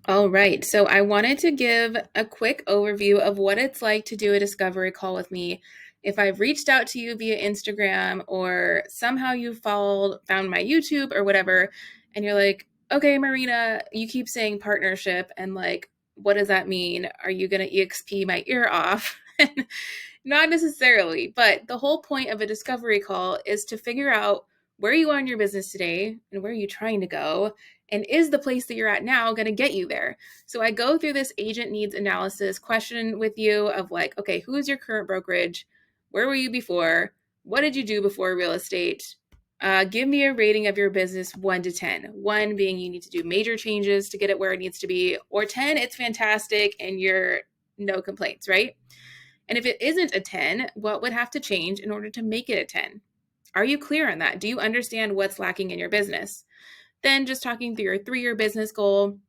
All right. So I wanted to give a quick overview of what it's like to do a discovery call with me. If I've reached out to you via Instagram or somehow you found my YouTube or whatever, and you're like, okay, Marina, you keep saying partnership and like, what does that mean? Are you going to EXP my ear off? Not necessarily, but the whole point of a discovery call is to figure out where you are in your business today and where are you trying to go, and is the place that you're at now going to get you there? So I go through this agent needs analysis question with you of like, okay, who is your current brokerage? Where were you before? What did you do before real estate? Give me a rating of your business 1 to 10. 1 being you need to do major changes to get it where it needs to be, or 10, it's fantastic and you're no complaints, right? And if it isn't a 10, what would have to change in order to make it a 10? Are you clear on that? Do you understand what's lacking in your business? Then just talking through your 3-year business goal.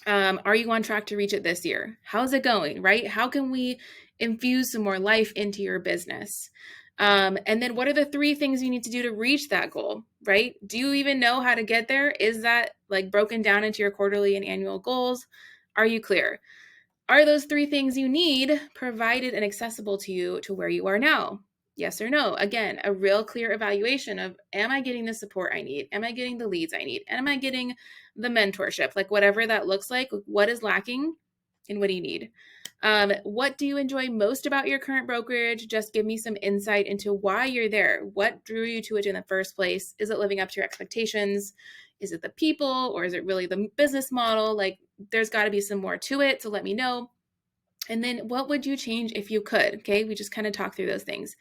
Are you on track to reach it this year? How's it going, right? How can we infuse some more life into your business? And then what are the 3 things you need to do to reach that goal, right? Do you even know how to get there? Is that like broken down into your quarterly and annual goals? Are you clear? Are those 3 things you need provided and accessible to you to where you are now? Yes or no? Again, a real clear evaluation of, am I getting the support I need? Am I getting the leads I need? Am I getting the mentorship? Like whatever that looks like, what is lacking and what do you need? What do you enjoy most about your current brokerage? Just give me some insight into why you're there. What drew you to it in the first place? Is it living up to your expectations? Is it the people, or is it really the business model? Like there's got to be some more to it. So let me know. And then what would you change if you could? Okay, we just kind of talk through those things.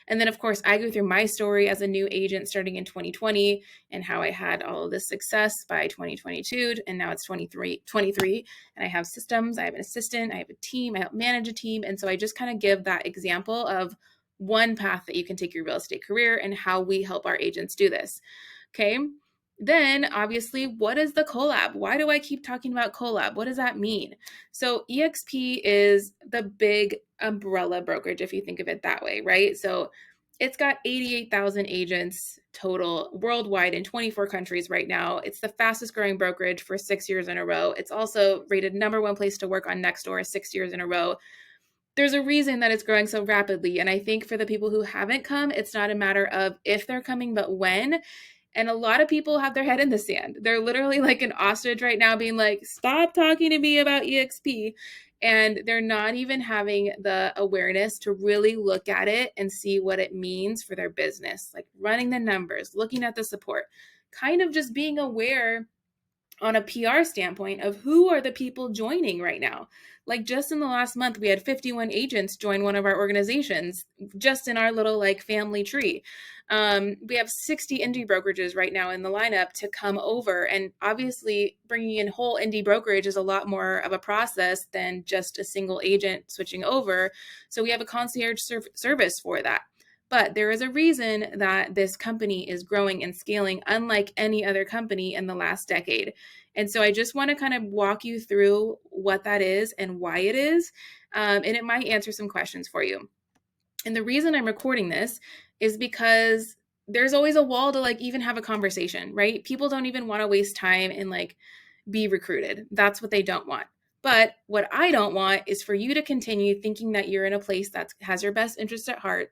And then, of course, I go through my story as a new agent starting in 2020 and how I had all of this success by 2022. And now it's 23, and I have systems, I have an assistant, I have a team, I help manage a team. And so I just kind of give that example of one path that you can take your real estate career and how we help our agents do this. Okay. Then, obviously, what is the collab? Why do I keep talking about collab? What does that mean? So, eXp is the big umbrella brokerage, if you think of it that way, right? So, it's got 88,000 agents total worldwide in 24 countries right now. It's the fastest growing brokerage for 6 years in a row. It's also rated #1 place to work on Nextdoor 6 years in a row. There's a reason that it's growing so rapidly. And I think for the people who haven't come, it's not a matter of if they're coming, but when. And a lot of people have their head in the sand. They're literally like an ostrich right now being like, stop talking to me about eXp. And they're not even having the awareness to really look at it and see what it means for their business, like running the numbers, looking at the support, kind of just being aware on a PR standpoint of who are the people joining right now. Like just in the last month, we had 51 agents join one of our organizations just in our little like family tree. We have 60 indie brokerages right now in the lineup to come over. And obviously, bringing in whole indie brokerage is a lot more of a process than just a single agent switching over. So we have a concierge service for that. But there is a reason that this company is growing and scaling unlike any other company in the last decade. And so I just want to kind of walk you through what that is and why it is. And it might answer some questions for you. And the reason I'm recording this is because there's always a wall to like even have a conversation, right? People don't even want to waste time and like be recruited. That's what they don't want. But what I don't want is for you to continue thinking that you're in a place that has your best interest at heart,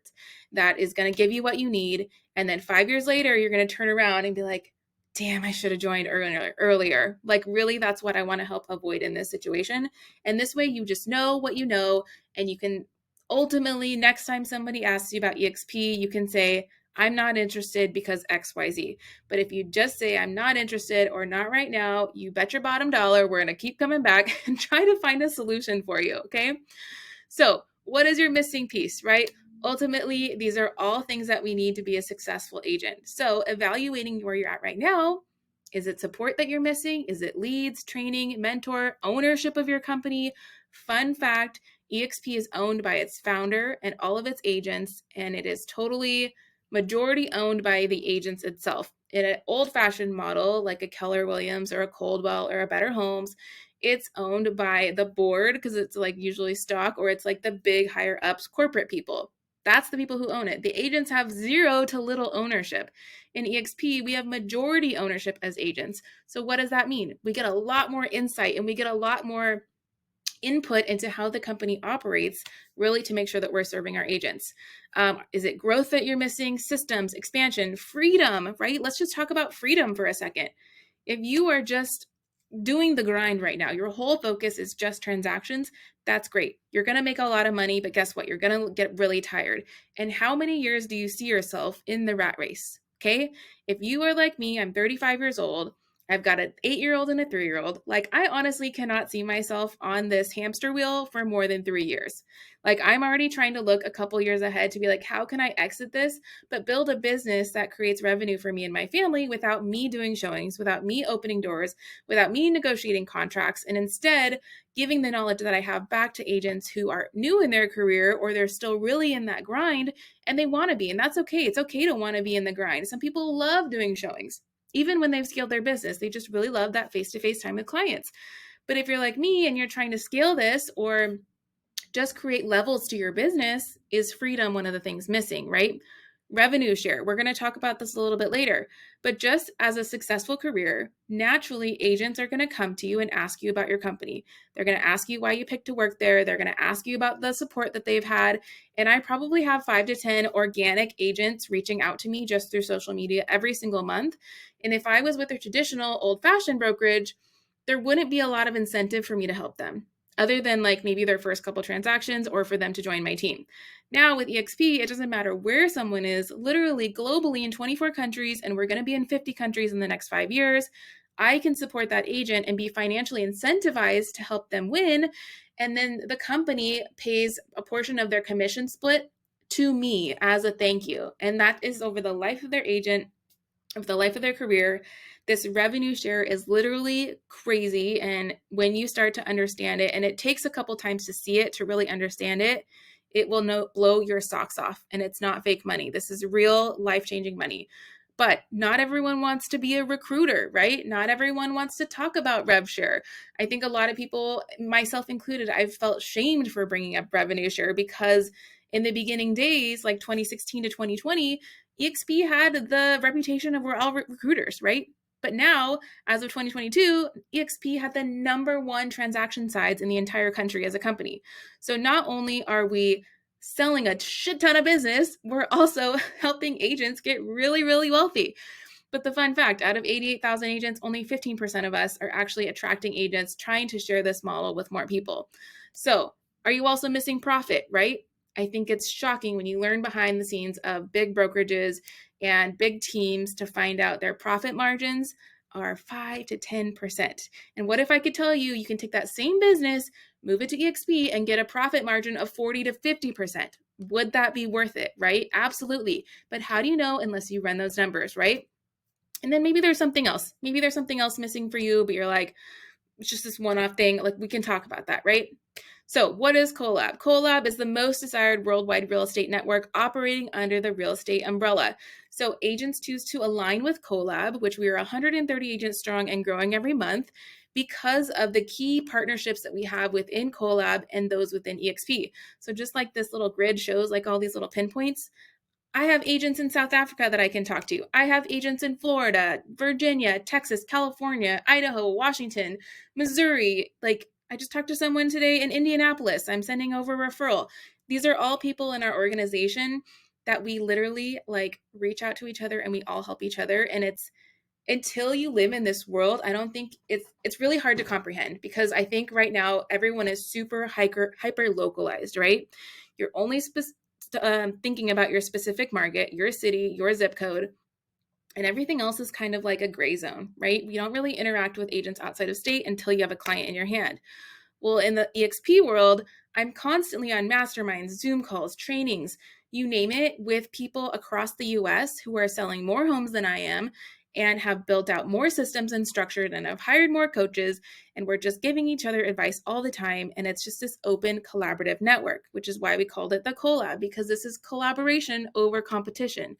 that is going to give you what you need. And then 5 years later, you're going to turn around and be like, damn, I should have joined earlier. Like, really, that's what I want to help avoid in this situation. And this way, you just know what you know, and you can ultimately, next time somebody asks you about eXp, you can say, I'm not interested because XYZ. But if you just say, I'm not interested or not right now, you bet your bottom dollar we're going to keep coming back and try to find a solution for you. Okay. So, what is your missing piece, right? Ultimately, these are all things that we need to be a successful agent. So, evaluating where you're at right now, is it support that you're missing? Is it leads, training, mentor, ownership of your company? Fun fact, eXp is owned by its founder and all of its agents, and it is totally majority owned by the agents itself. In an old-fashioned model like a Keller Williams or a Coldwell or a Better Homes, it's owned by the board because it's like usually stock, or it's like the big higher ups corporate people. That's the people who own it. The agents have zero to little ownership. In eXp, we have majority ownership as agents. So what does that mean? We get a lot more insight and we get a lot more input into how the company operates, really to make sure that we're serving our agents. Is it growth that you're missing? Systems, expansion, freedom, right? Let's just talk about freedom for a second. If you are just doing the grind right now, your whole focus is just transactions, that's great. You're going to make a lot of money, but guess what? You're going to get really tired. And how many years do you see yourself in the rat race? Okay. If you are like me, I'm 35 years old. I've got an 8-year-old and a 3-year-old. Like, I honestly cannot see myself on this hamster wheel for more than 3 years. Like, I'm already trying to look a couple years ahead to be like, how can I exit this, but build a business that creates revenue for me and my family without me doing showings, without me opening doors, without me negotiating contracts, and instead giving the knowledge that I have back to agents who are new in their career or they're still really in that grind and they want to be. And that's okay. It's okay to want to be in the grind. Some people love doing showings. Even when they've scaled their business, they just really love that face-to-face time with clients. But if you're like me and you're trying to scale this or just create levels to your business, is freedom one of the things missing, right? Revenue share. We're going to talk about this a little bit later. But just as a successful career, naturally, agents are going to come to you and ask you about your company. They're going to ask you why you picked to work there. They're going to ask you about the support that they've had. And I probably have 5 to 10 organic agents reaching out to me just through social media every single month. And if I was with a traditional old-fashioned brokerage, there wouldn't be a lot of incentive for me to help them, other than like maybe their first couple transactions or for them to join my team. Now with eXp, it doesn't matter where someone is, literally globally in 24 countries, and we're going to be in 50 countries in the next 5 years. I can support that agent and be financially incentivized to help them win. And then the company pays a portion of their commission split to me as a thank you. And that is over the life of their agent, of the life of their career. This revenue share is literally crazy. And when you start to understand it, and it takes a couple times to see it, to really understand it, it will blow your socks off. And it's not fake money. This is real life-changing money. But not everyone wants to be a recruiter, right? Not everyone wants to talk about rev share. I think a lot of people, myself included, I've felt shamed for bringing up revenue share because in the beginning days, like 2016 to 2020, eXp had the reputation of we're all recruiters, right? But now, as of 2022, eXp had the #1 transaction size in the entire country as a company. So not only are we selling a shit ton of business, we're also helping agents get really, really wealthy. But the fun fact, out of 88,000 agents, only 15% of us are actually attracting agents trying to share this model with more people. So are you also missing profit, right? I think it's shocking when you learn behind the scenes of big brokerages and big teams to find out their profit margins are 5 to 10%. And what if I could tell you, you can take that same business, move it to eXp, and get a profit margin of 40 to 50%? Would that be worth it, right? Absolutely. But how do you know unless you run those numbers, right? And then maybe there's something else. Maybe there's something else missing for you, but you're like, it's just this one-off thing. Like, we can talk about that, right? So what is Collab? Collab is the most desired worldwide real estate network operating under the real estate umbrella. So agents choose to align with Collab, which we are 130 agents strong and growing every month, because of the key partnerships that we have within Collab and those within eXp. So just like this little grid shows, like all these little pinpoints, I have agents in South Africa that I can talk to. I have agents in Florida, Virginia, Texas, California, Idaho, Washington, Missouri. Like, I just talked to someone today in Indianapolis. I'm sending over a referral. These are all people in our organization that we literally like reach out to each other and we all help each other. And it's, until you live in this world, I don't think it's really hard to comprehend, because I think right now everyone is super hyper localized, right? You're only thinking about your specific market, your city, your zip code, and everything else is kind of like a gray zone, right? We don't really interact with agents outside of state until you have a client in your hand. Well, in the eXp world, I'm constantly on masterminds, Zoom calls, trainings, you name it, with people across the US who are selling more homes than I am and have built out more systems and structured and have hired more coaches. And we're just giving each other advice all the time. And it's just this open collaborative network, which is why we called it the Collab, because this is collaboration over competition.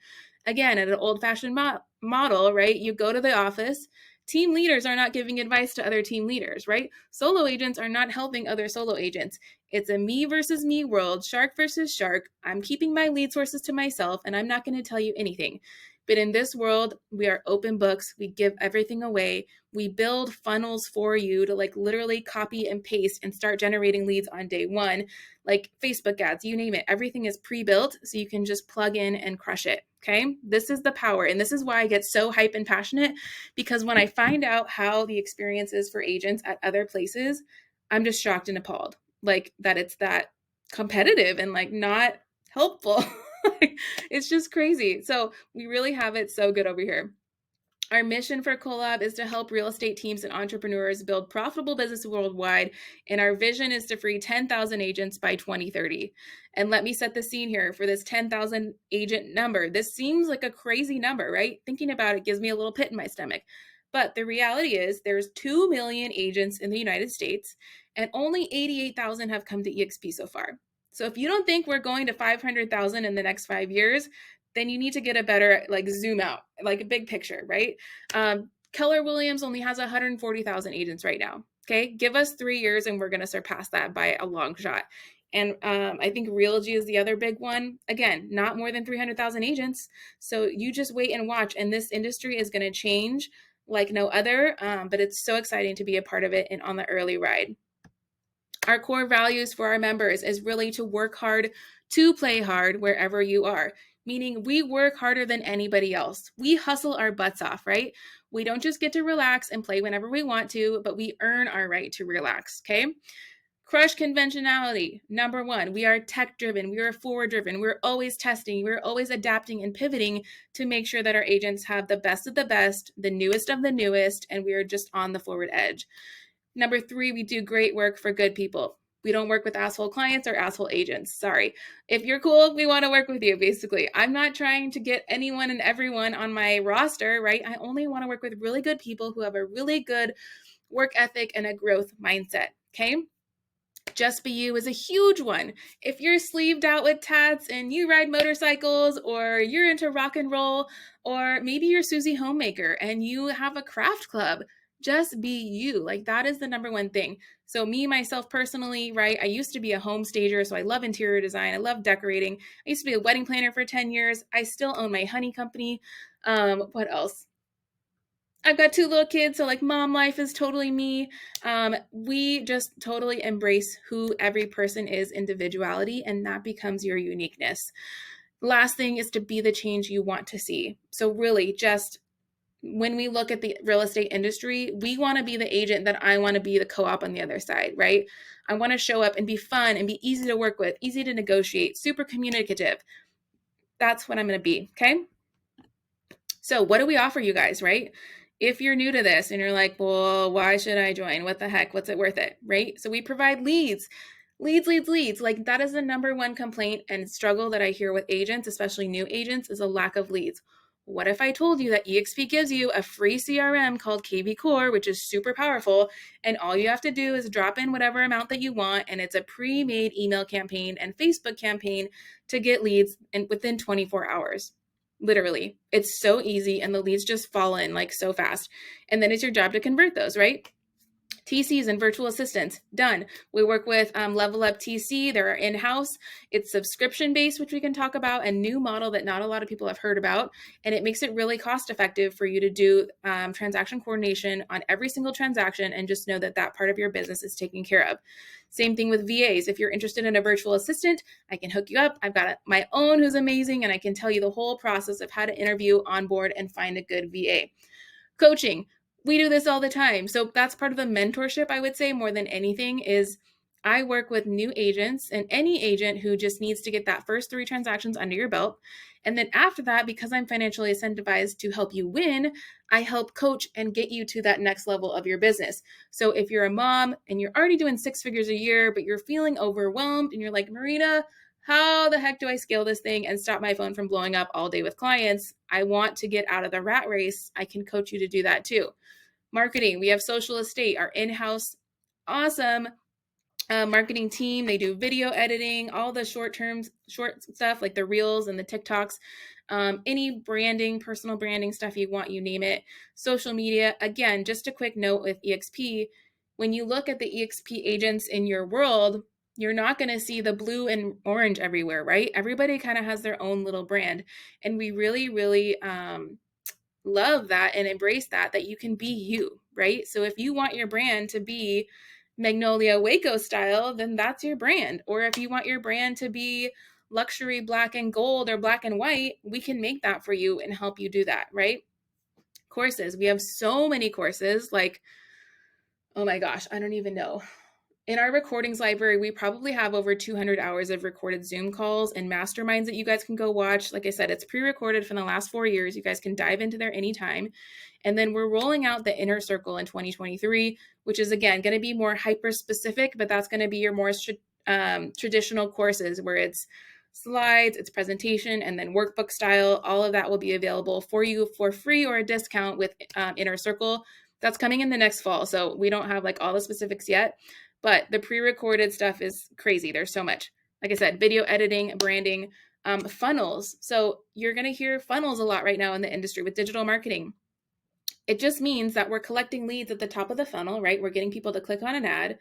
Again, at an old-fashioned model, right? You go to the office, Team leaders are not giving advice to other team leaders, right? Solo agents are not helping other solo agents. It's a me versus me world, shark versus shark. I'm keeping my lead sources to myself, and I'm not going to tell you anything. But in this world, we are open books. We give everything away. We build funnels for you to like literally copy and paste and start generating leads on day one, like Facebook ads, you name it. Everything is pre-built, so you can just plug in and crush it. Okay, this is the power. And this is why I get so hype and passionate, because when I find out how the experience is for agents at other places, I'm just shocked and appalled, like that it's that competitive and like not helpful. It's just crazy. So we really have it so good over here. Our mission for Collab is to help real estate teams and entrepreneurs build profitable business worldwide, and our vision is to free 10,000 agents by 2030. And let me set the scene here for this 10,000 agent number. This seems like a crazy number, right? Thinking about it gives me a little pit in my stomach. But the reality is there's 2 million agents in the United States, and only 88,000 have come to eXp so far. So if you don't think we're going to 500,000 in the next 5 years, then you need to get a better like zoom out, like a big picture, right? Keller Williams only has 140,000 agents right now. Okay, give us 3 years and we're going to surpass that by a long shot. And I think Realty is the other big one. Again, not more than 300,000 agents. So you just wait and watch. And this industry is going to change like no other. But it's so exciting to be a part of it and on the early ride. Our core values for our members is really to work hard, to play hard wherever you are. Meaning we work harder than anybody else. We hustle our butts off, right? We don't just get to relax and play whenever we want to, but we earn our right to relax, okay? Crush conventionality. Number one, we are tech driven. We are forward driven. We're always testing. We're always adapting and pivoting to make sure that our agents have the best of the best, the newest of the newest, and we are just on the forward edge. Number three, we do great work for good people. We don't work with asshole clients or asshole agents. Sorry. If you're cool, we want to work with you, basically. I'm not trying to get anyone and everyone on my roster, right? I only want to work with really good people who have a really good work ethic and a growth mindset, okay? Just Be You is a huge one. If you're sleeved out with tats and you ride motorcycles, or you're into rock and roll, or maybe you're Susie Homemaker and you have a craft club, just be you. Like that is the number one thing. So me, myself personally, right? I used to be a home stager, so I love interior design. I love decorating. I used to be a wedding planner for 10 years. I still own my honey company. What else? I've got 2 little kids, so like mom life is totally me. We just totally embrace who every person is, individuality, and that becomes your uniqueness. Last thing is to be the change you want to see. So really just when we look at the real estate industry, we want to be the agent that I want to be the co-op on the other side, right? I want to show up and be fun and be easy to work with, easy to negotiate, super communicative. That's what I'm going to be, okay? So what do we offer you guys, right? If you're new to this and you're like, well, why should I join? What the heck? What's it worth it, right? So we provide leads. Like that is the number one complaint and struggle that I hear with agents, especially new agents, is a lack of leads. What if I told you that eXp gives you a free CRM called KV Core, which is super powerful, and all you have to do is drop in whatever amount that you want, and it's a pre-made email campaign and Facebook campaign to get leads within 24 hours. Literally, it's so easy, and the leads just fall in like so fast. And then it's your job to convert those, right? TCs and virtual assistants, done. We work with Level Up TC. They're in-house. It's subscription-based, which we can talk about, a new model that not a lot of people have heard about. And it makes it really cost-effective for you to do transaction coordination on every single transaction and just know that that part of your business is taken care of. Same thing with VAs. If you're interested in a virtual assistant, I can hook you up. I've got my own who's amazing, and I can tell you the whole process of how to interview, onboard, and find a good VA. Coaching. We do this all the time. So that's part of the mentorship, I would say, more than anything, is I work with new agents and any agent who just needs to get that first 3 transactions under your belt. And then after that, because I'm financially incentivized to help you win, I help coach and get you to that next level of your business. So if you're a mom and you're already doing 6 figures a year, but you're feeling overwhelmed and you're like, Marina, how the heck do I scale this thing and stop my phone from blowing up all day with clients? I want to get out of the rat race. I can coach you to do that too. Marketing, we have Social Estate, our in-house awesome marketing team. They do video editing, all the short stuff like the reels and the TikToks. any branding, personal branding stuff you want, you name it. Social media. Again, just a quick note with eXp, when you look at the eXp agents in your world, you're not going to see the blue and orange everywhere, right? Everybody kind of has their own little brand. And we really, really love that and embrace that you can be you, right? So if you want your brand to be Magnolia Waco style, then that's your brand. Or if you want your brand to be luxury black and gold or black and white, we can make that for you and help you do that, right? Courses. We have so many courses, like, oh my gosh, I don't even know. In our recordings library, we probably have over 200 hours of recorded Zoom calls and masterminds that you guys can go watch. Like I said, it's pre-recorded from the last 4 years. You guys can dive into there anytime. And then we're rolling out the Inner Circle in 2023, which is, again, going to be more hyper-specific, but that's going to be your more traditional courses where it's slides, it's presentation, and then workbook style. All of that will be available for you for free or a discount with Inner Circle. That's coming in the next fall. So we don't have like all the specifics yet. But the pre-recorded stuff is crazy. There's so much. Like I said, video editing, branding, funnels. So you're going to hear funnels a lot right now in the industry with digital marketing. It just means that we're collecting leads at the top of the funnel, right? We're getting people to click on an ad,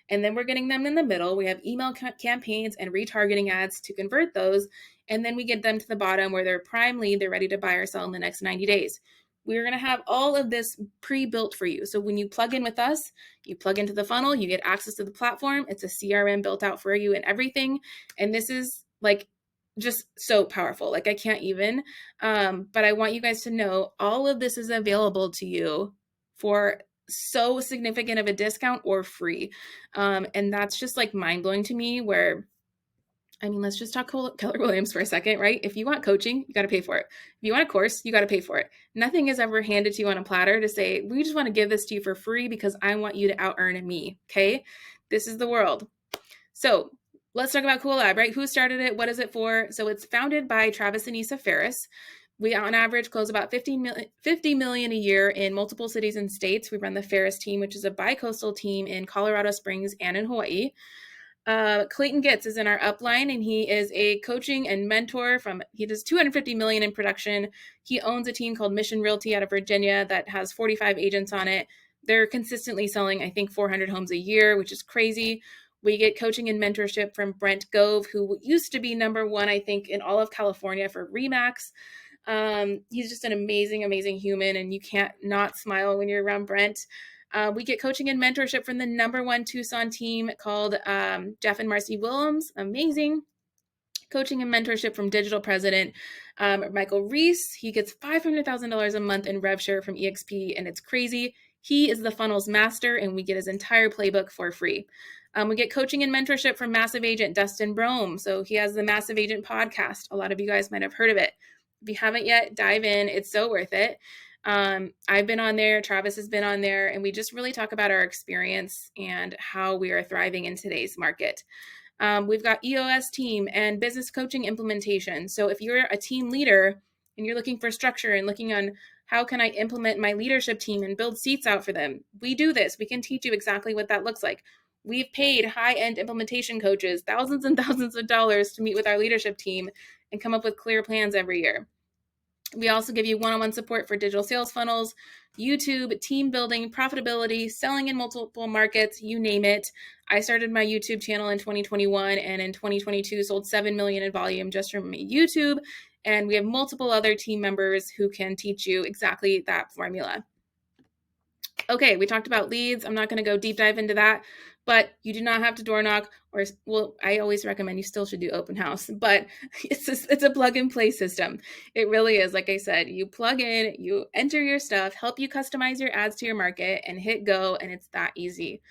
and then we're getting them in the middle. We have email campaigns and retargeting ads to convert those. And then we get them to the bottom where they're prime lead. They're ready to buy or sell in the next 90 days. We're going to have all of this pre-built for you. So when you plug in with us, you plug into the funnel, you get access to the platform. It's a CRM built out for you and everything. And this is like just so powerful. Like I can't even, but I want you guys to know all of this is available to you for so significant of a discount or free. And that's just like mind blowing to me where, I mean, let's just talk Keller Williams for a second, right? If you want coaching, you got to pay for it. If you want a course, you got to pay for it. Nothing is ever handed to you on a platter to say, we just want to give this to you for free because I want you to out earn me. Okay. This is the world. So let's talk about Collab, right? Who started it? What is it for? So it's founded by Travis and Issa Ferris. We on average close about 50 million a year in multiple cities and states. We run the Ferris team, which is a bi-coastal team in Colorado Springs and in Hawaii. Clayton Getz is in our upline, and he is a coaching and mentor he does 250 million in production. He owns a team called Mission Realty out of Virginia that has 45 agents on it. They're consistently selling, I think, 400 homes a year, which is crazy. We get coaching and mentorship from Brent Gove, who used to be number one, I think, in all of California for RE/MAX. He's just an amazing, amazing human, and you can't not smile when you're around Brent. We get coaching and mentorship from the number one Tucson team called Jeff and Marcy Willems. Amazing. Coaching and mentorship from digital president Michael Reese. He gets $500,000 a month in rev share from eXp, and it's crazy. He is the funnels master, and we get his entire playbook for free. We get coaching and mentorship from massive agent Dustin Brome. So he has the Massive Agent podcast. A lot of you guys might have heard of it. If you haven't yet, dive in. It's so worth it. I've been on there, Travis has been on there, and we just really talk about our experience and how we are thriving in today's market. We've got EOS team and business coaching implementation. So if you're a team leader and you're looking for structure and looking on how can I implement my leadership team and build seats out for them, we do this. We can teach you exactly what that looks like. We've paid high-end implementation coaches thousands and thousands of dollars to meet with our leadership team and come up with clear plans every year. We also give you one-on-one support for digital sales funnels, YouTube, team building, profitability, selling in multiple markets, you name it. I started my YouTube channel in 2021 and in 2022 sold 7 million in volume just from YouTube. And we have multiple other team members who can teach you exactly that formula. Okay, we talked about leads. I'm not going to go deep dive into that, but you do not have to door knock I always recommend you still should do open house, but it's a plug and play system. It really is. Like I said, you plug in, you enter your stuff, help you customize your ads to your market and hit go. And it's that easy.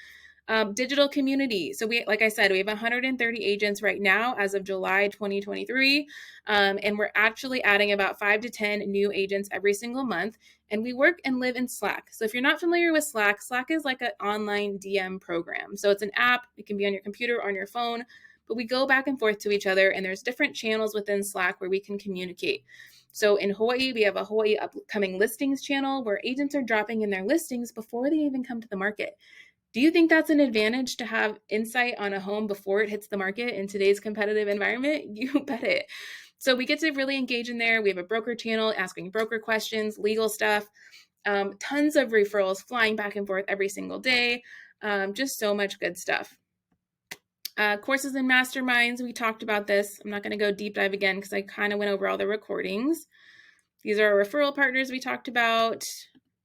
Digital community. So like I said, we have 130 agents right now as of July 2023. And we're actually adding about 5 to 10 new agents every single month. And we work and live in Slack. So if you're not familiar with Slack, Slack is like an online DM program. So it's an app. It can be on your computer or on your phone, but we go back and forth to each other. And there's different channels within Slack where we can communicate. So in Hawaii, we have a Hawaii upcoming listings channel where agents are dropping in their listings before they even come to the market. Do you think that's an advantage to have insight on a home before it hits the market in today's competitive environment? You bet it. So we get to really engage in there. We have a broker channel asking broker questions, legal stuff, tons of referrals flying back and forth every single day. Just so much good stuff. Courses and masterminds, we talked about this. I'm not going to go deep dive again because I kind of went over all the recordings. These are our referral partners we talked about.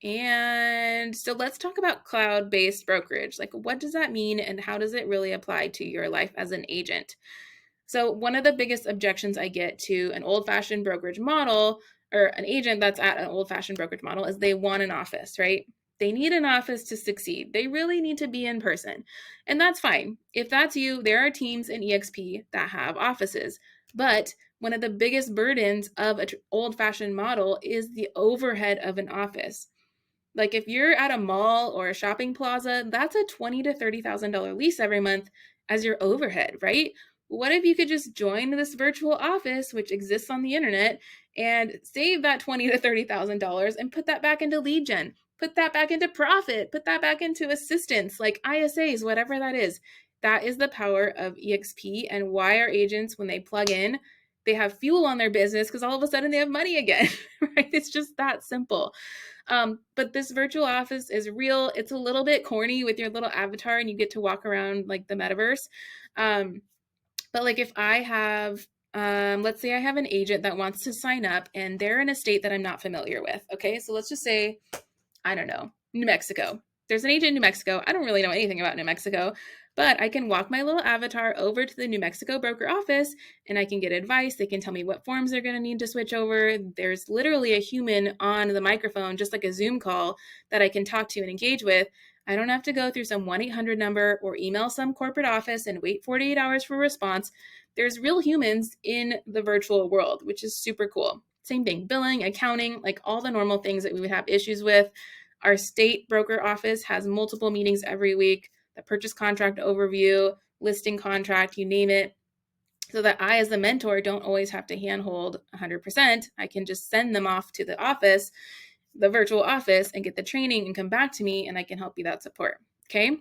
And so let's talk about cloud-based brokerage. Like, what does that mean and how does it really apply to your life as an agent? So one of the biggest objections I get to an old-fashioned brokerage model or an agent that's at an old-fashioned brokerage model is they want an office, right? They need an office to succeed. They really need to be in person. And that's fine. If that's you, there are teams in eXp that have offices. But one of the biggest burdens of an old-fashioned model is the overhead of an office. Like if you're at a mall or a shopping plaza, that's a $20,000 to $30,000 lease every month as your overhead, right? What if you could just join this virtual office, which exists on the internet, and save that $20,000 to $30,000 and put that back into lead gen, put that back into profit, put that back into assistance, like ISAs, whatever that is. That is the power of eXp and why our agents, when they plug in, they have fuel on their business because all of a sudden they have money again, right? It's just that simple. But this virtual office is real. It's a little bit corny with your little avatar and you get to walk around like the metaverse. But like if I have, let's say I have an agent that wants to sign up and they're in a state that I'm not familiar with. Okay, so let's just say, I don't know, New Mexico. There's an agent in New Mexico. I don't really know anything about New Mexico, but I can walk my little avatar over to the New Mexico broker office and I can get advice. They can tell me what forms they're going to need to switch over. There's literally a human on the microphone, just like a Zoom call that I can talk to and engage with. I don't have to go through some 1-800 number or email some corporate office and wait 48 hours for a response. There's real humans in the virtual world, which is super cool. Same thing, billing, accounting, like all the normal things that we would have issues with. Our state broker office has multiple meetings every week, the purchase contract overview, listing contract, you name it, so that I, as the mentor, don't always have to handhold 100%. I can just send them off to the office, the virtual office, and get the training and come back to me and I can help you that support. Okay.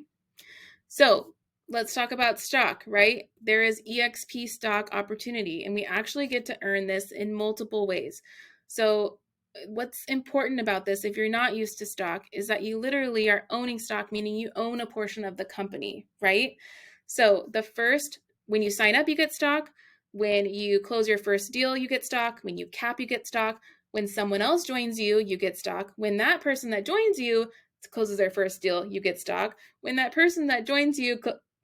So let's talk about stock, right? There is eXp stock opportunity and we actually get to earn this in multiple ways. So what's important about this, if you're not used to stock, is that you literally are owning stock, meaning you own a portion of the company, right? So when you sign up, you get stock. When you close your first deal, you get stock. When you cap, you get stock. When someone else joins you, you get stock. When that person that joins you closes their first deal, you get stock. When that person that joins you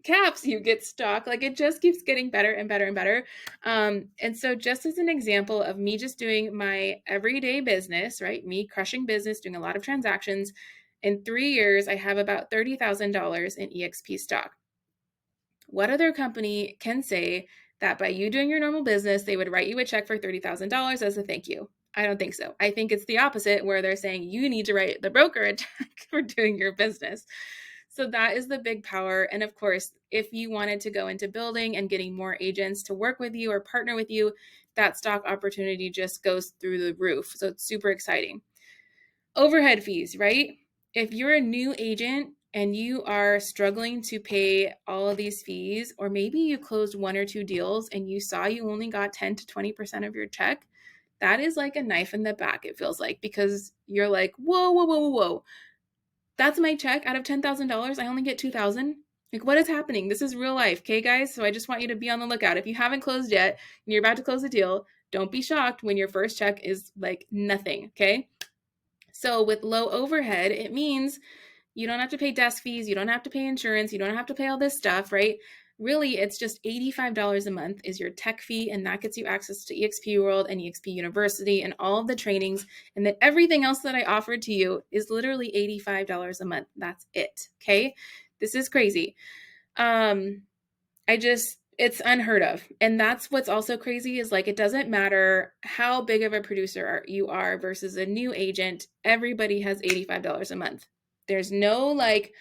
caps, you get stock. Like it just keeps getting better and better and better. And so just as an example of me just doing my everyday business, right? Me crushing business, doing a lot of transactions. In 3 years, I have about $30,000 in eXp stock. What other company can say that by you doing your normal business, they would write you a check for $30,000 as a thank you? I don't think so. I think it's the opposite, where they're saying you need to write the broker a check for doing your business. So that is the big power. And of course, if you wanted to go into building and getting more agents to work with you or partner with you, that stock opportunity just goes through the roof. So it's super exciting. Overhead fees, right? If you're a new agent and you are struggling to pay all of these fees, or maybe you closed 1 or 2 deals and you saw you only got 10 to 20% of your check, that is like a knife in the back, it feels like, because you're like, whoa. That's my check out of $10,000. I only get $2,000. Like, what is happening? This is real life. Okay, guys? So I just want you to be on the lookout. If you haven't closed yet and you're about to close a deal, don't be shocked when your first check is like nothing. Okay. So with low overhead, it means you don't have to pay desk fees. You don't have to pay insurance. You don't have to pay all this stuff, right? Really, it's just $85 a month is your tech fee, and that gets you access to eXp World and eXp University and all of the trainings. And then everything else that I offered to you is literally $85 a month. That's it. Okay. This is crazy. It's unheard of. And that's what's also crazy is like, it doesn't matter how big of a producer you are versus a new agent. Everybody has $85 a month. There's no like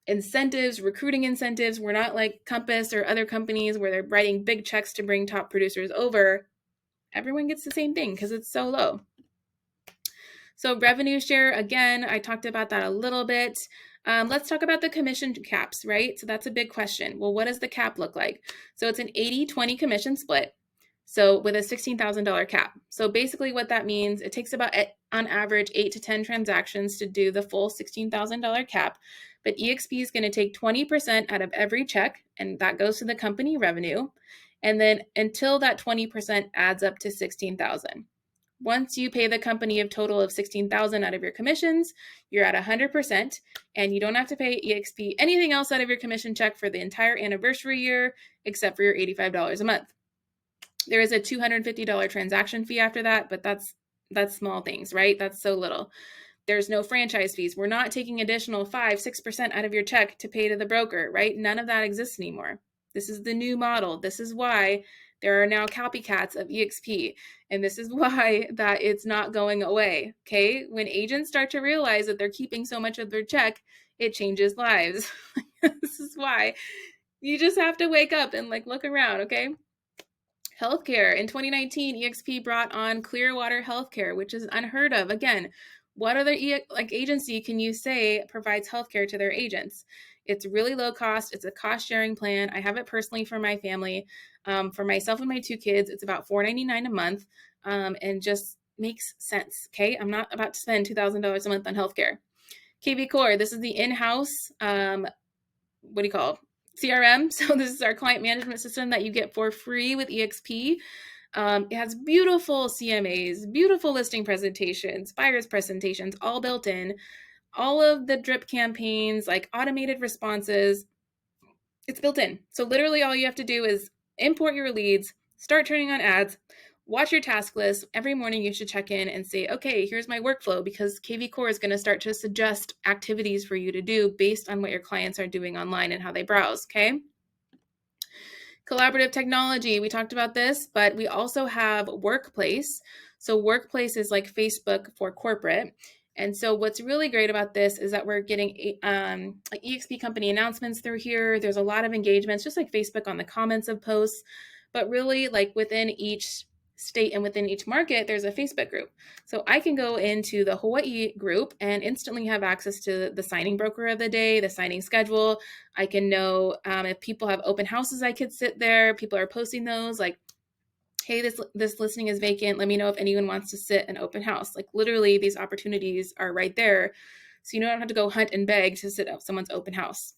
incentives, recruiting incentives. We're not like Compass or other companies where they're writing big checks to bring top producers over. Everyone gets the same thing because it's so low. So revenue share, again, I talked about that a little bit. Let's talk about the commission caps, right? So that's a big question. Well, what does the cap look like? So it's an 80-20 commission split. So with a $16,000 cap. So basically what that means, it takes about, on average, 8 to 10 transactions to do the full $16,000 cap. But eXp is going to take 20% out of every check, and that goes to the company revenue. And then until that 20% adds up to 16,000. Once you pay the company a total of 16,000 out of your commissions, you're at 100%, and you don't have to pay eXp anything else out of your commission check for the entire anniversary year, except for your $85 a month. There is a $250 transaction fee after that, but that's small things, right? That's so little. There's no franchise fees. We're not taking additional 5-6% out of your check to pay to the broker, right? None of that exists anymore. This is the new model. This is why there are now copycats of eXp, and this is why that it's not going away. Okay, when agents start to realize that they're keeping so much of their check, it changes lives. This is why you just have to wake up and look around. Okay. Healthcare. In 2019, eXp brought on Clearwater Healthcare, which is unheard of. Again, what other agency can you say provides healthcare to their agents? It's really low cost. It's a cost sharing plan. I have it personally for my family. For myself and my 2 kids, it's about $4.99 a month, and just makes sense. Okay, I'm not about to spend $2,000 a month on healthcare. KV Core. This is the in-house. What do you call it? CRM. So this is our client management system that you get for free with eXp. It has beautiful CMAs, beautiful listing presentations, buyers presentations, all built in. All of the drip campaigns, automated responses, it's built in. So literally all you have to do is import your leads, start turning on ads, watch your task list. Every morning you should check in and say, okay, here's my workflow, because KV Core is going to start to suggest activities for you to do based on what your clients are doing online and how they browse. Okay. Collaborative technology. We talked about this, but we also have Workplace. So Workplace is like Facebook for corporate. And so what's really great about this is that we're getting eXp company announcements through here. There's a lot of engagements, just like Facebook, on the comments of posts, but really within each state and within each market, there's a Facebook group. So I can go into the Hawaii group and instantly have access to the signing broker of the day, the signing schedule. I can know if people have open houses, I could sit there. People are posting those hey, this listing is vacant. Let me know if anyone wants to sit an open house. Literally, these opportunities are right there. So you don't have to go hunt and beg to sit up someone's open house.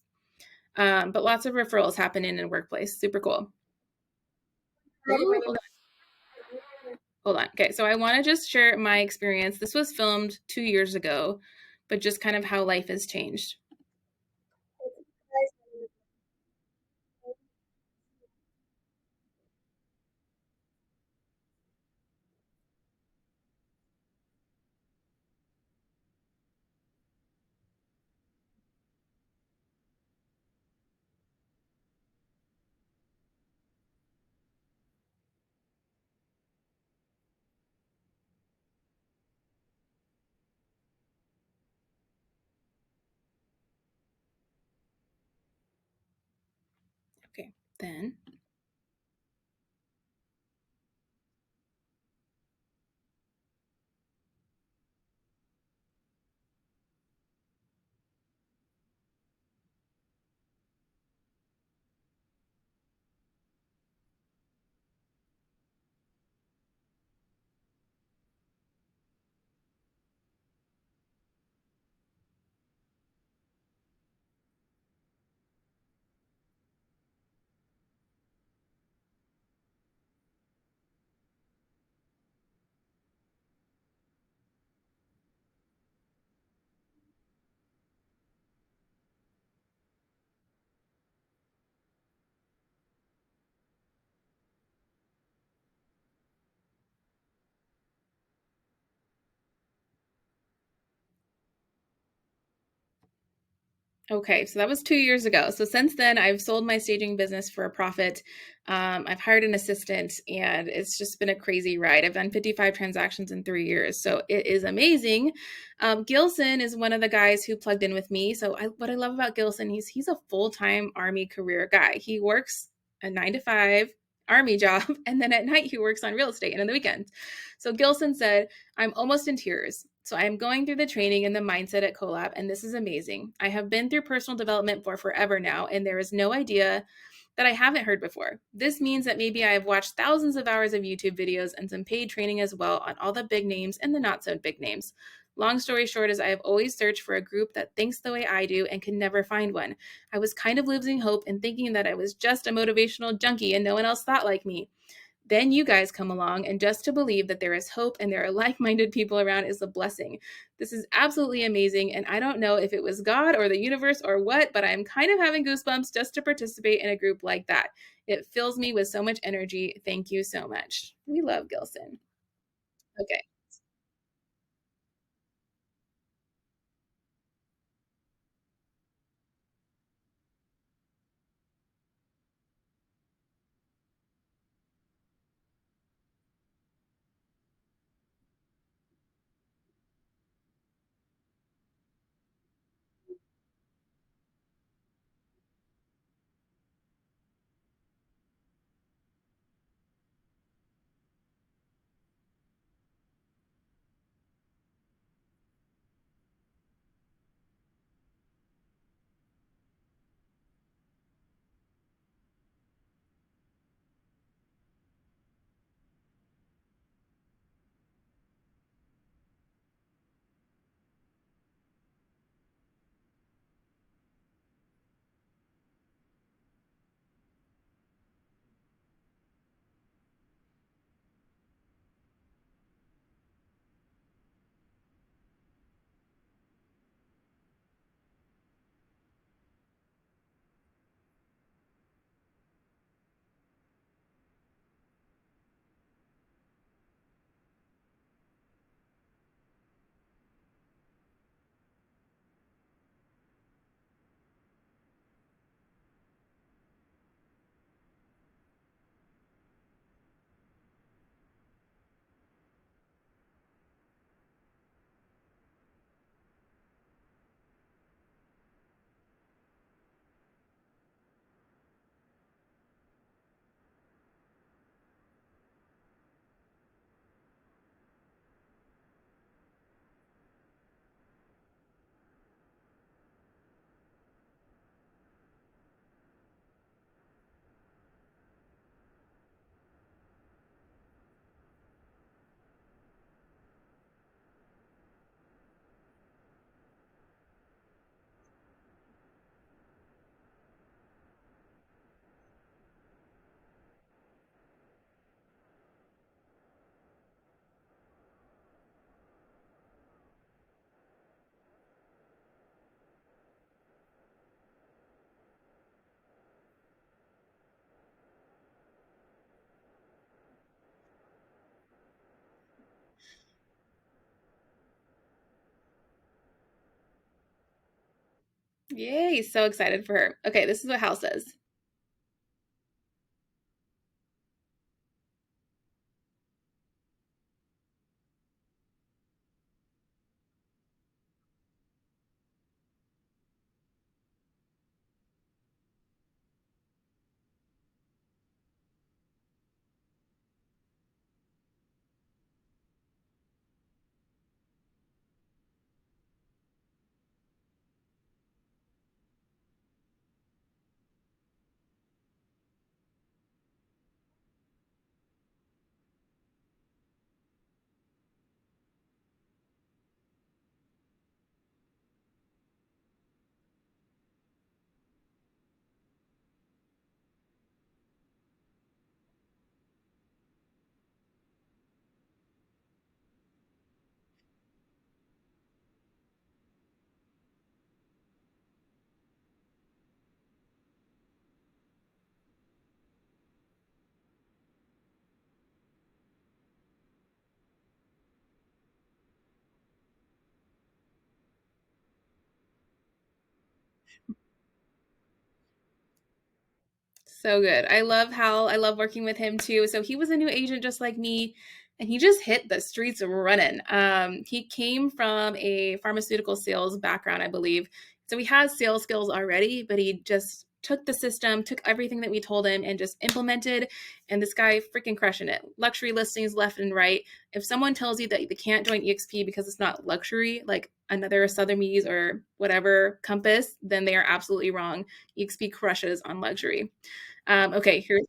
But lots of referrals happen in Workplace. Super cool. Ooh, hold on. Okay, so I want to just share my experience. This was filmed 2 years ago, but just kind of how life has changed. Okay, then. Okay, so that was 2 years ago. So since then, I've sold my staging business for a profit. I've hired an assistant, and it's just been a crazy ride. I've done 55 transactions in 3 years, so it is amazing. Gilson is one of the guys who plugged in with me. So what I love about Gilson, he's a full-time Army career guy. He works a 9 to 5 army job, and then at night he works on real estate and in the weekends. So Gilson said, I'm almost in tears. So I am going through the training and the mindset at Collab, and this is amazing. I have been through personal development for forever now, and there is no idea that I haven't heard before. This means that maybe I have watched thousands of hours of YouTube videos and some paid training as well on all the big names and the not so big names. Long story short is I have always searched for a group that thinks the way I do and can never find one. I was kind of losing hope and thinking that I was just a motivational junkie and no one else thought like me. Then you guys come along, and just to believe that there is hope and there are like-minded people around is a blessing. This is absolutely amazing, and I don't know if it was God or the universe or what, but I'm kind of having goosebumps just to participate in a group like that. It fills me with so much energy. Thank you so much. We love Gilson. Okay. Yay, so excited for her. Okay, this is what Hal says. So good. I love Hal. I love working with him too. So he was a new agent just like me, and he just hit the streets running. He came from a pharmaceutical sales background, I believe. So he has sales skills already, but he just took the system, took everything that we told him and just implemented. And this guy freaking crushing it. Luxury listings left and right. If someone tells you that they can't join eXp because it's not luxury, like another Sotheby's or whatever Compass, then they are absolutely wrong. eXp crushes on luxury. Okay, here's.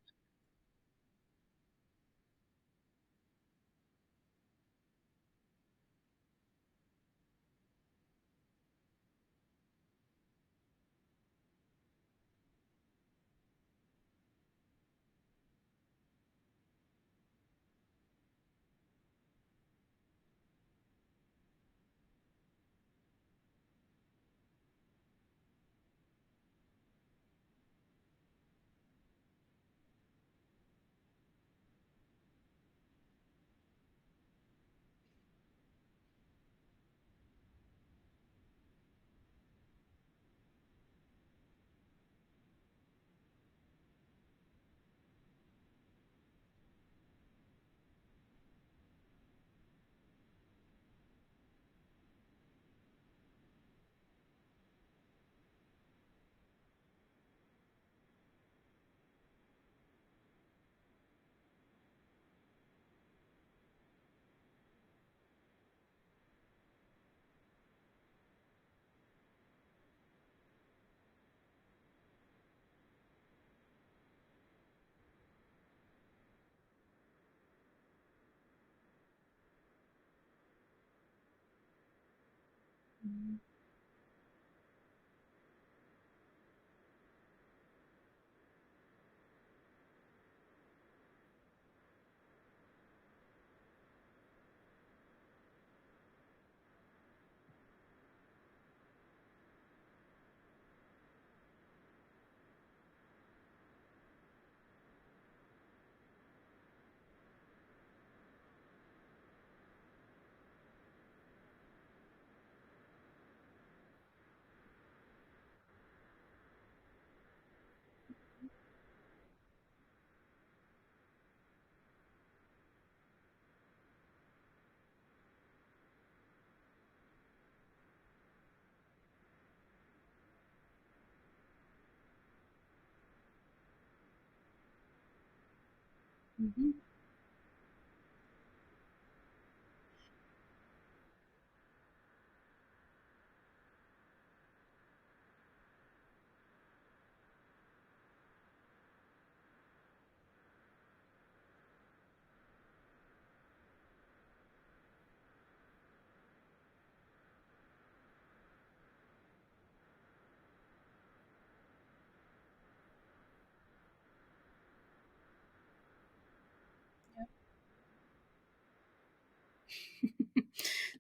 Mhm.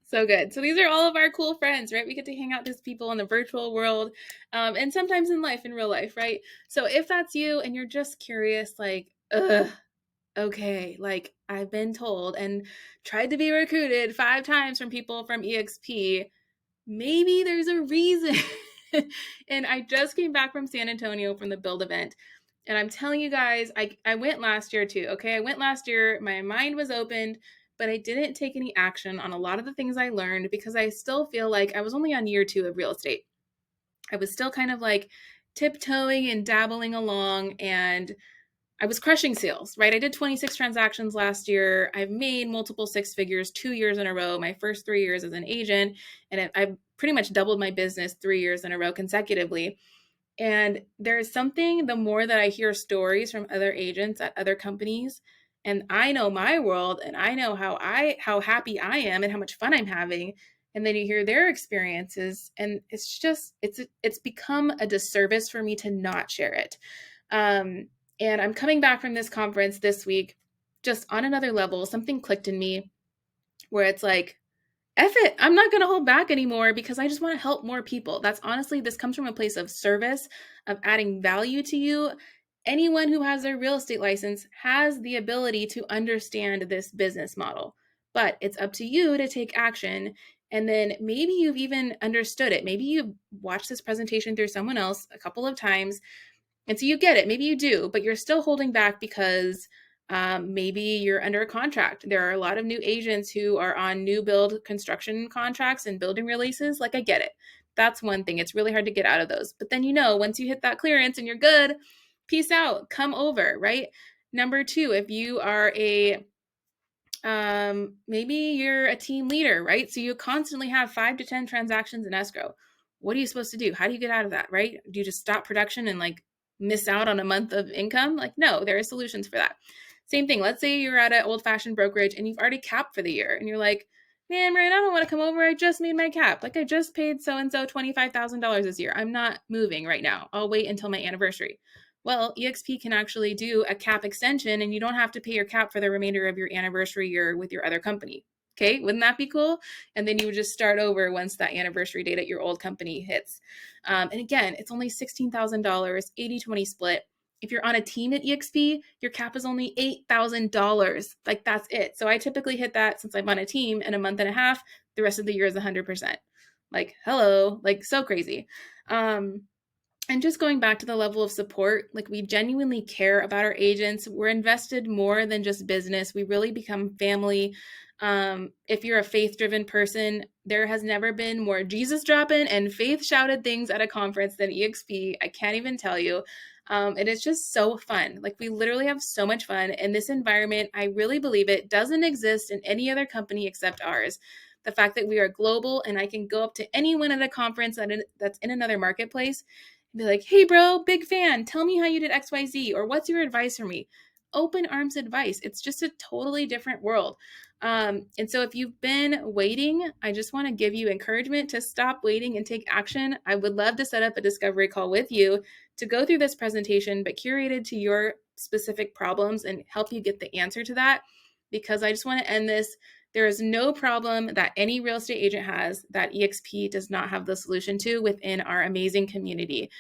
So good. So these are all of our cool friends, right? We get to hang out with people in the virtual world, and sometimes in life, in real life, right? So if that's you and you're just curious, like, ugh, okay, like I've been told and tried to be recruited 5 times from people from eXp, maybe there's a reason. And I just came back from San Antonio from the build event. And I'm telling you guys, I went last year too. Okay. I went last year. My mind was opened, but I didn't take any action on a lot of the things I learned because I still feel like I was only on year 2 of real estate. I was still kind of like tiptoeing and dabbling along, and I was crushing sales, right? I did 26 transactions last year. I've made multiple 6 figures 2 years in a row, my first 3 years as an agent. And I pretty much doubled my business 3 years in a row consecutively. And there's something, the more that I hear stories from other agents at other companies, and I know my world and I know how happy I am and how much fun I'm having. And then you hear their experiences, and it's become a disservice for me to not share it. Um, and I'm coming back from this conference this week, just on another level. Something clicked in me where it's like, F it, I'm not going to hold back anymore because I just want to help more people. That's honestly, this comes from a place of service, of adding value to you. Anyone who has their real estate license has the ability to understand this business model, but it's up to you to take action. And then maybe you've even understood it. Maybe you've watched this presentation through someone else a couple of times, and so you get it. Maybe you do, but you're still holding back because maybe you're under a contract. There are a lot of new agents who are on new build construction contracts and building releases. Like, I get it. That's one thing. It's really hard to get out of those. But then, once you hit that clearance and you're good, peace out, come over, right? Number two, if you are maybe you're a team leader, right? So you constantly have 5 to 10 transactions in escrow. What are you supposed to do? How do you get out of that, right? Do you just stop production and like miss out on a month of income? Like, no, there are solutions for that. Same thing. Let's say you're at an old fashioned brokerage and you've already capped for the year and you're like, man, Ryan, I don't want to come over. I just made my cap. Like I just paid so-and-so $25,000 this year. I'm not moving right now. I'll wait until my anniversary. Well, eXp can actually do a cap extension and you don't have to pay your cap for the remainder of your anniversary year with your other company. Okay, wouldn't that be cool? And then you would just start over once that anniversary date at your old company hits. And again, it's only $16,000, 80-20 split. If you're on a team at eXp, your cap is only $8,000. Like that's it. So I typically hit that since I'm on a team in a month and a half. The rest of the year is 100%. Like, hello, like so crazy. And just going back to the level of support, like we genuinely care about our agents. We're invested more than just business. We really become family. If you're a faith-driven person, there has never been more Jesus dropping and faith shouted things at a conference than eXp. I can't even tell you. And it's just so fun. Like we literally have so much fun in this environment. I really believe it doesn't exist in any other company except ours. The fact that we are global and I can go up to anyone at a conference that's in another marketplace and be like, hey, bro, big fan. Tell me how you did XYZ, or what's your advice for me? Open arms advice. It's just a totally different world. And so if you've been waiting, I just want to give you encouragement to stop waiting and take action. I would love to set up a discovery call with you to go through this presentation, but curated to your specific problems and help you get the answer to that. Because I just want to end this. There is no problem that any real estate agent has that eXp does not have the solution to within our amazing community.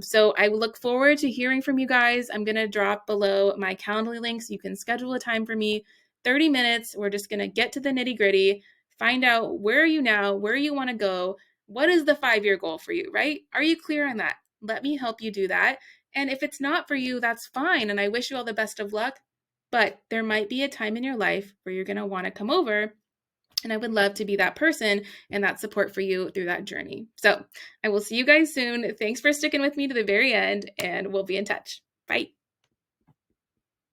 So I look forward to hearing from you guys. I'm going to drop below my Calendly link so you can schedule a time for me. 30 minutes. We're just going to get to the nitty gritty, find out where are you now, where you want to go, what is the 5-year goal for you, right? Are you clear on that? Let me help you do that. And if it's not for you, that's fine. And I wish you all the best of luck. But there might be a time in your life where you're going to want to come over. And I would love to be that person and that support for you through that journey. So I will see you guys soon. Thanks for sticking with me to the very end, and we'll be in touch. Bye.